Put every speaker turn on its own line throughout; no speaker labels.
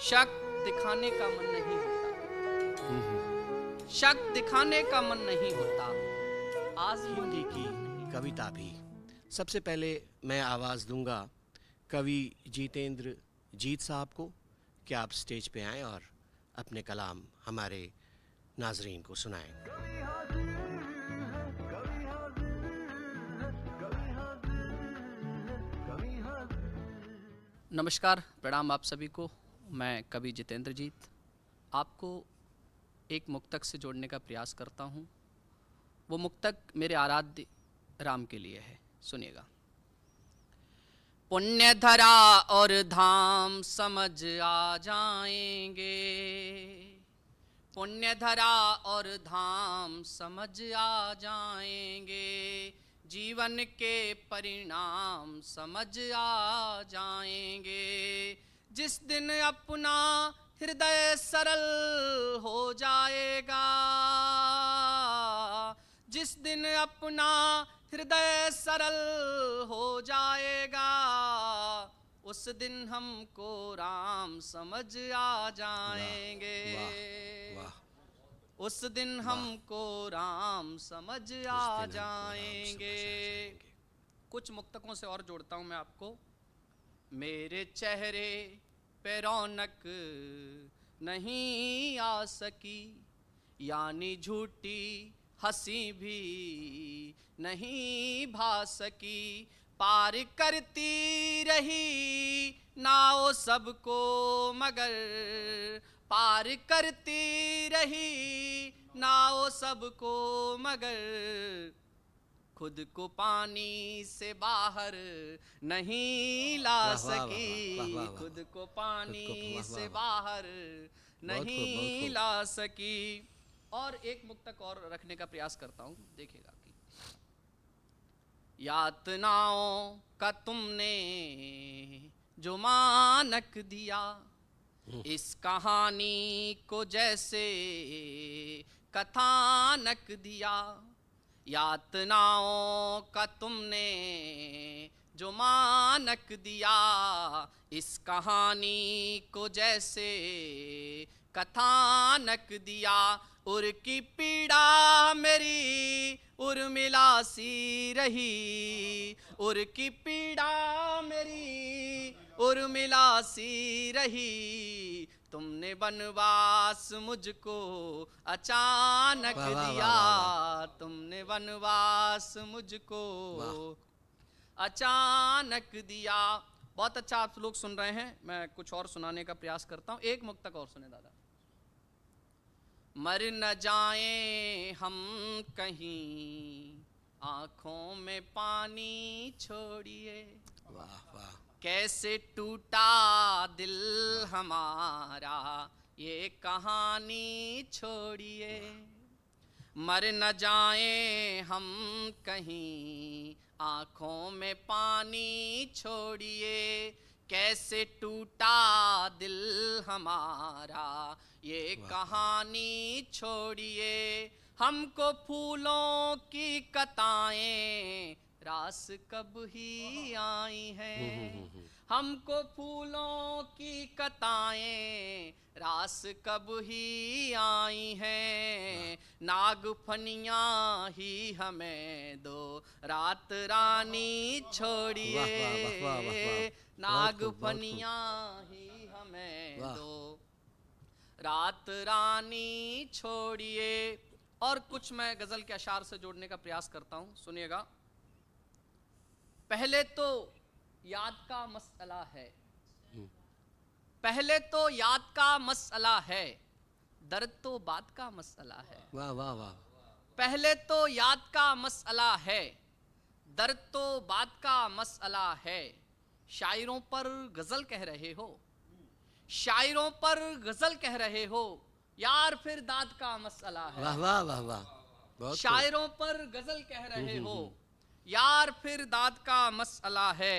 शक दिखाने का मन नहीं होता, शक दिखाने का मन नहीं होता। आज
हिंदी की कविता भी। सबसे पहले मैं आवाज़ दूंगा कवि जितेंद्र जीत साहब को कि आप स्टेज पे आएं और अपने कलाम हमारे नाजरीन को सुनाएं।
नमस्कार, प्रणाम आप सभी को। मैं कवि जितेंद्र जीत आपको एक मुक्तक से जोड़ने का प्रयास करता हूँ। वो मुक्तक मेरे आराध्य राम के लिए है, सुनिएगा। पुण्य धरा और धाम समझ आ जाएंगे, पुण्य धरा और धाम समझ आ जाएंगे, जीवन के परिणाम समझ आ जाएंगे। जिस दिन अपना हृदय सरल हो जाएगा, जिस दिन अपना हृदय सरल हो जाएगा, उस दिन हमको राम समझ आ जाएंगे।
वाह, वाह।
उस दिन हमको राम समझ आ जाएंगे। कुछ मुक्तकों से और जोड़ता हूं मैं आपको। मेरे चेहरे पे रौनक नहीं आ सकी, यानी झूठी हंसी भी नहीं भा सकी, पार करती रही नाव सबको मगर, पार करती रही नाव सबको मगर, खुद को पानी से बाहर नहीं ला सकी, खुद को पानी से बाहर नहीं ला सकी। और एक मुक्तक और रखने का प्रयास करता हूं, देखिएगा कि यातनाओं का तुमने जो मानक दिया, इस कहानी को जैसे कथानक दिया, यातनाओं का तुमने जो मानक दिया, इस कहानी को जैसे कथानक दिया, उर की पीड़ा मेरी उर्मिला सी रही, उर की पीड़ा मेरी उर्मिला सी रही, तुमने वनवास मुझको अचानक दिया, तुमने वनवास मुझको अचानक दिया। बहुत अच्छा आप लोग सुन रहे हैं, मैं कुछ और सुनाने का प्रयास करता हूं। एक मुक्तक और सुने दादा। मर न जाएं हम कहीं आंखों में पानी छोड़िए,
वाह वाह।
कैसे टूटा दिल हमारा ये कहानी छोड़िए, मर न जाएं हम कहीं आंखों में पानी छोड़िए, कैसे टूटा दिल हमारा ये कहानी छोड़िए, हमको फूलों की कताएं रास कब ही आई हैं, हमको फूलों की कताएं रास कब ही आई हैं, नागफनियाँ ही हमें दो रात रानी छोड़िए, नागफनियाँ ही हमें दो रात रानी छोड़िए। और कुछ मैं गजल के अशार से जोड़ने का प्रयास करता हूं, सुनिएगा। पहले तो याद का मसला है, पहले तो याद का मसला है, दर्द तो बात का मसला है।
वाह वाह वाह।
पहले तो याद का मसला है, दर्द तो बात का मसला है, शायरों पर गजल कह रहे हो, शायरों पर गजल कह रहे हो, यार फिर दाद का मसला है।
वाह वाह वाह वाह।
शायरों पर गजल कह रहे हो, यार फिर दाद का मसला है।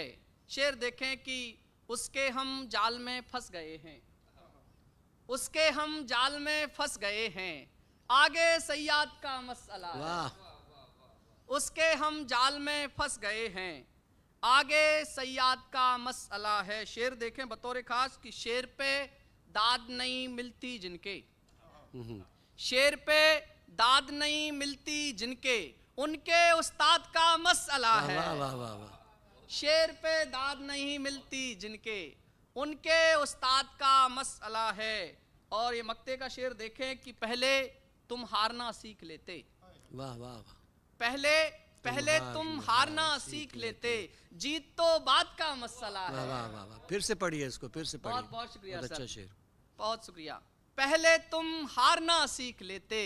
शेर देखें कि उसके हम जाल में फंस गए हैं, उसके हम जाल में फंस गए हैं, आगे सयाद का मसला है, उसके हम जाल में फंस गए हैं, आगे सयाद का मसला है। शेर देखें बतौर खास कि शेर पे दाद नहीं मिलती जिनके,
हम्म,
शेर पे दाद नहीं मिलती जिनके, उनके उस्ताद का मसला
वाह
है।
वाह वाह वाह वाह।
शेर पे दाद नहीं मिलती जिनके, उनके उस्ताद का मसला है। और ये मक्ते का शेर देखें कि पहले तुम हारना सीख लेते,
वाह वाह वाह।
पहले तुम हारना सीख लेते, जीत तो बात का मसला
वाह
है।
वाह वाह वाह। फिर से पढ़िए इसको, फिर से पढ़िए।
बहुत बहुत शुक्रिया
बहुत अच्छा
सर,
शेर।
बहुत शुक्रिया। पहले तुम हारना सीख लेते,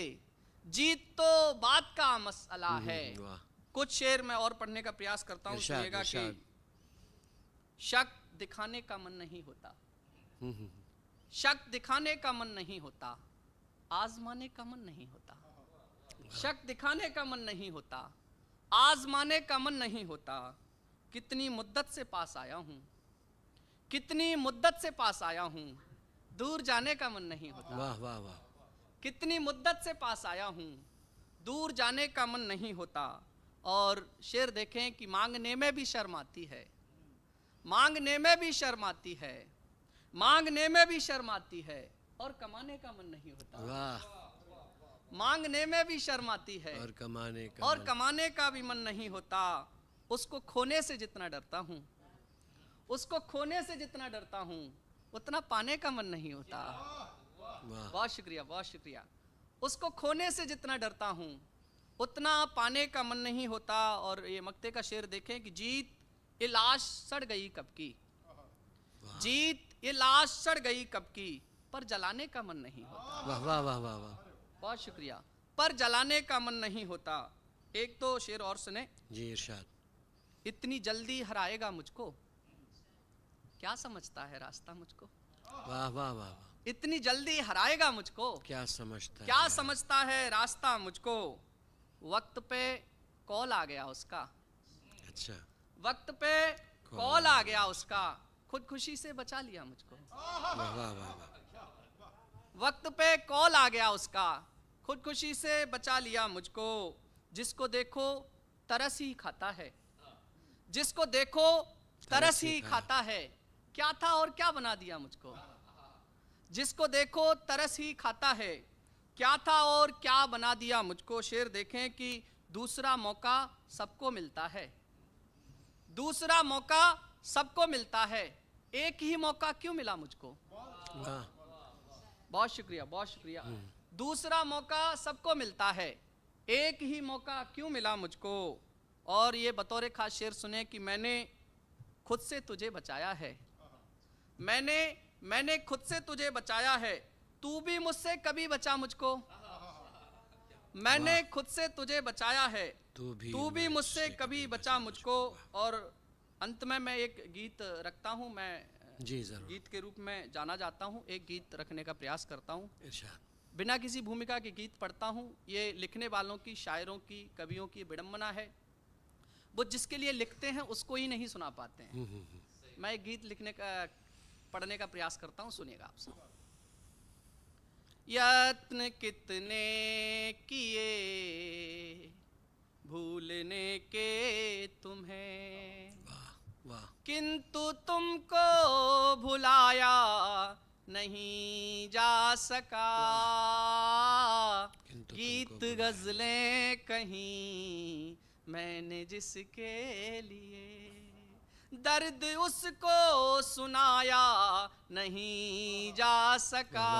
जीत तो बात का मसला है।
वाह।
कुछ शेर मैं और पढ़ने का प्रयास करता हूँ,
इरशाद,
सुनिएगा कि
इरशाद।
शक दिखाने का मन नहीं होता,
हम्म, हम्म,
शक दिखाने का मन नहीं होता, आजमाने का मन नहीं होता। शक दिखाने का मन नहीं होता, आजमाने का मन नहीं होता। कितनी मुद्दत से पास आया हूँ, कितनी मुद्दत से पास आया हूँ, दूर जाने का मन नहीं होता।
वाह वाह वाह।
कितनी मुद्दत से पास आया हूँ, दूर जाने का मन नहीं होता। और शेर देखें कि मांगने में भी शर्म आती है, मांगने में भी शर्म आती है, मांगने में भी शर्म आती है, और कमाने का मन नहीं होता।
वाह।
मांगने में भी शर्म आती है
और कमाने का
और
मन।
कमाने का भी मन नहीं होता। उसको खोने से जितना डरता हूँ, उसको खोने से जितना डरता हूँ, उतना पाने का मन नहीं होता।
वाह।
बहुत शुक्रिया, बहुत शुक्रिया। उसको खोने से जितना डरता हूँ, उतना पाने का मन नहीं होता। और ये मक्ते का शेर देखें कि जीत ये लाश सड़ गई कब की, जीत ये लाश सड़ गई कब की, पर जलाने का मन नहीं होता।
वाह वाह वाह वाह वाह।
बहुत शुक्रिया। पर जलाने का मन नहीं होता। एक तो शेर और सुने।
जी इरशाद।
इतनी जल्दी हराएगा मुझको, क्या समझता है रास्ता मुझको।
वाह वाह वाह वाह।
इतनी जल्दी हराएगा मुझको,
क्या समझता है।
क्या समझता है रास्ता मुझको। वक्त पे कॉल आ गया उसका,
अच्छा।
वक्त पे कॉल आ गया उसका, खुद खुशी से बचा लिया मुझको।
वाह वाह वाह वाह।
वक्त पे कॉल आ गया उसका, खुद खुशी से बचा लिया मुझको। जिसको देखो तरस ही खाता है, जिसको देखो तरस ही खाता है, क्या था और क्या बना दिया मुझको। जिसको देखो तरस ही खाता है, क्या था और क्या बना दिया मुझको। शेर देखें कि दूसरा मौका सबको मिलता है, दूसरा मौका सबको मिलता है, एक ही मौका क्यों मिला मुझको।
वाह।
बहुत शुक्रिया, बहुत शुक्रिया। दूसरा मौका सबको मिलता है, एक ही मौका क्यों मिला मुझको। और ये बतौर खास शेर सुने कि मैंने खुद से तुझे बचाया है, मैंने खुद से तुझे बचाया है, तू भी मुझसे कभी बचा मुझको। मैंने खुद से तुझे बचाया है, तू भी मुझसे कभी बचा मुझको। और अंत में मैं एक गीत रखता हूँ, मैं
जी जरूर।
गीत के रूप में जाना जाता हूँ। एक गीत रखने का प्रयास करता हूँ,
इरशाद।
बिना किसी भूमिका के गीत पढ़ता हूँ। ये लिखने वालों की, शायरों की, कवियों की विडंबना है। वो जिसके लिए लिखते हैं उसको ही नहीं सुना पाते हैं। मैं एक गीत लिखने का, पढ़ने का प्रयास करता हूँ, सुनिएगा आप सब। यत्न कितने किए भूलने के तुम्हें,
वाह वाह।
किंतु तुमको भुलाया नहीं जा सका।
किंतु
गीत
तुमको भुलाया।
गजलें कहीं मैंने जिसके लिए, दर्द उसको सुनाया नहीं जा सका।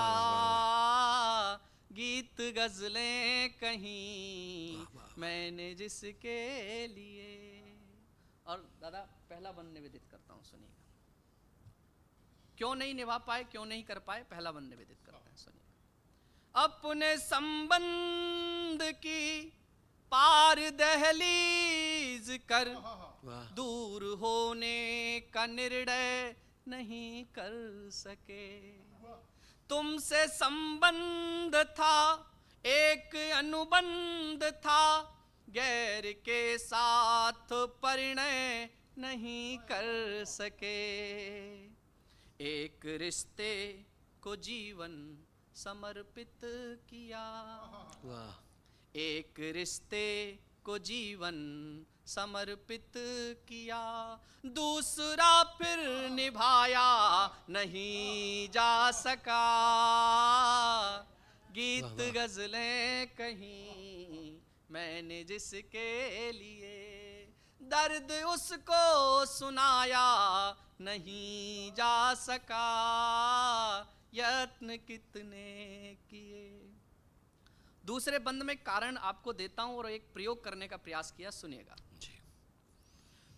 गीत गजलें कहीं मैंने जिसके लिए। और दादा पहला बंद निवेदित करता हूँ, सुनिएगा। क्यों नहीं निभा पाए, क्यों नहीं कर पाए, पहला बंद निवेदित करते हैं, सुनिएगा। अपने संबंध की पार दहलीज कर,
वाह।
दूर होने का निर्णय नहीं कर सके। तुमसे संबंध था, एक अनुबंध था, गैर के साथ परिणय नहीं कर सके। एक रिश्ते को जीवन समर्पित किया,
वाह।
एक रिश्ते को जीवन समर्पित किया, दूसरा फिर निभाया नहीं जा सका। गीत गजलें कहीं मैंने जिसके लिए, दर्द उसको सुनाया नहीं जा सका। यत्न कितने किए। दूसरे बंद में कारण आपको देता हूं और एक प्रयोग करने का प्रयास किया, सुनिएगा।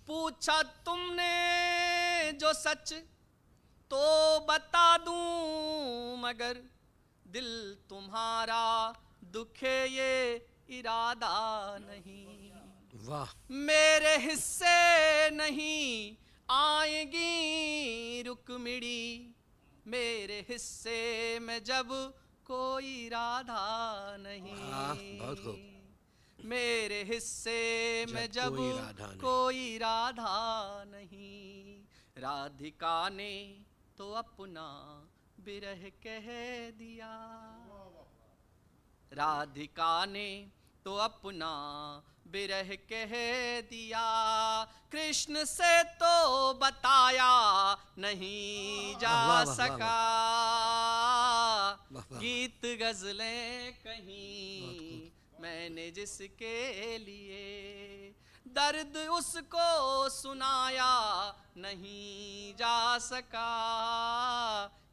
पूछा तुमने जो सच तो बता दूं, मगर दिल तुम्हारा दुखे ये इरादा नहीं।
वाह।
मेरे हिस्से नहीं आएगी रुक्मिणी, मेरे हिस्से में जब कोई राधा नहीं।
बहुत खूब।
मेरे हिस्से में जब कोई राधा नहीं। राधिका ने तो अपना बिरह कह दिया, राधिका ने तो अपना बिरह कह दिया। कृष्ण से तो बताया नहीं जा सका। गीत गजलें कहीं मैंने जिसके लिए, दर्द उसको सुनाया नहीं जा सका।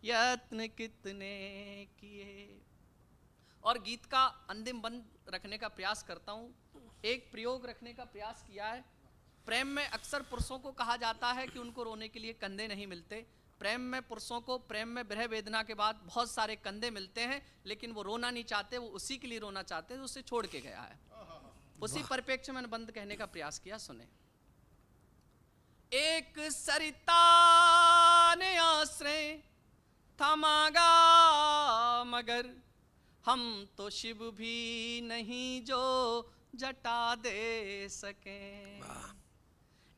यत्न कितने किए। और गीत का अंतिम बंद रखने का प्रयास करता हूं। एक प्रयोग रखने का प्रयास किया है। प्रेम में अक्सर पुरुषों को कहा जाता है कि उनको रोने के लिए कंधे नहीं मिलते। प्रेम में पुरुषों को प्रेम में विरह वेदना के बाद बहुत सारे कंधे मिलते हैं, लेकिन वो रोना नहीं चाहते, वो उसी के लिए रोना चाहते हैं जो उसे छोड़ के गया है। उसी परिप्रेक्ष्य में मैंने बंद कहने का प्रयास किया, सुने। एक सरिता ने आश्रय थमागा, मगर हम तो शिव भी नहीं जो जटा दे सके।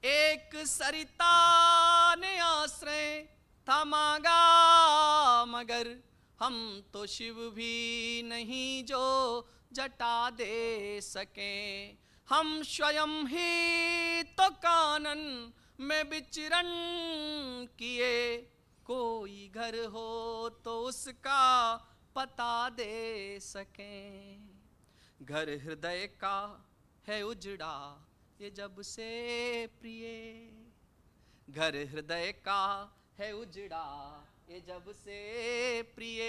एक सरिता ने आश्रय थमागा, मगर हम तो शिव भी नहीं जो जटा दे सके। हम स्वयं ही तो कानन में विचरण किए, कोई घर हो तो उसका पता दे सकें। घर हृदय का है उजड़ा ये जब से प्रिय, घर हृदय का है उजड़ा ये जब से प्रिय।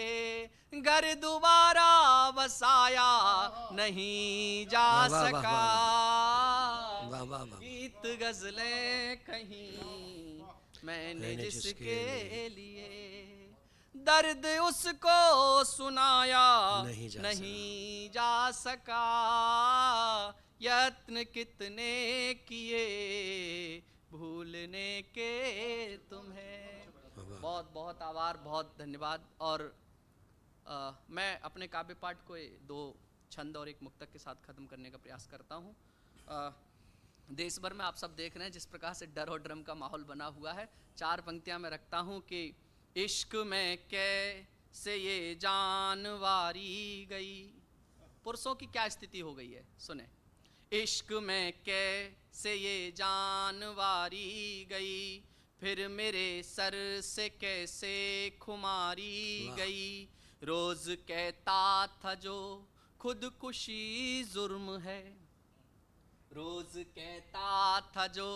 घर दोबारा बसाया नहीं जा सका। गीत गजलें कहीं मैंने जिसके लिए, दर्द उसको सुनाया नहीं जा सका। यत्न कितने किए भूलने के तुम्हें। बहुत बहुत आभार, बहुत धन्यवाद। और मैं अपने काव्य पाठ को 2 छंद और 1 मुक्तक के साथ खत्म करने का प्रयास करता हूँ। देश भर में आप सब देख रहे हैं जिस प्रकार से डर और ड्रम का माहौल बना हुआ है। 4 पंक्तियां मैं रखता हूँ कि इश्क में कैसे ये जान वारी गई। पुरुषों की क्या स्थिति हो गई है, सुने। इश्क में कैसे ये जान वारी गई, फिर मेरे सर से कैसे खुमारी गई। रोज कहता था जो खुदकुशी जुर्म है, रोज कहता था जो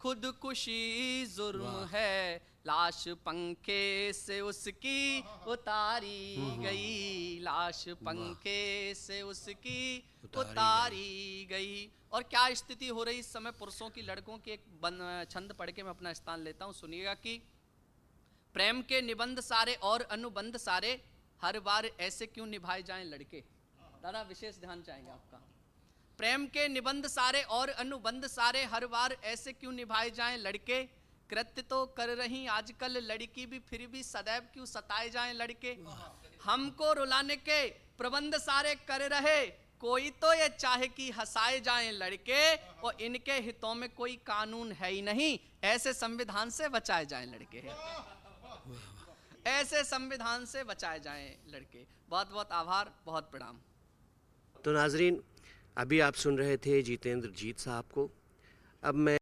खुदकुशी जुर्म है। लाश पंखे से उसकी उतारी गई, लाश पंखे से उसकी उतारी गई। और क्या स्थिति हो रही इस समय पुरुषों की, लड़कों की। एक छंद पढ़ के मैं अपना स्थान लेता हूं, सुनिएगा कि प्रेम के निबंध सारे और अनुबंध सारे हर बार ऐसे क्यों निभाए जाएं लड़के। दादा विशेष ध्यान चाहेंगे आपका। प्रेम के निबंध सारे और अनुबंध सारे हर बार ऐसे क्यों निभाए जाएं लड़के। कृत्य तो कर रही आजकल लड़की भी, फिर भी सदैव क्यों सताए जाएं लड़के। हमको रुलाने के प्रबंध सारे कर रहे, कोई तो ये चाहे कि हंसाए जाएं लड़के। और इनके हितों में कोई कानून है ही नहीं, ऐसे संविधान से बचाए जाएं लड़के, ऐसे संविधान से बचाए जाएं लड़के। बहुत बहुत आभार, बहुत प्रणाम।
तो नाजरीन, अभी आप सुन रहे थे जितेंद्र जीत साहब को। अब मैं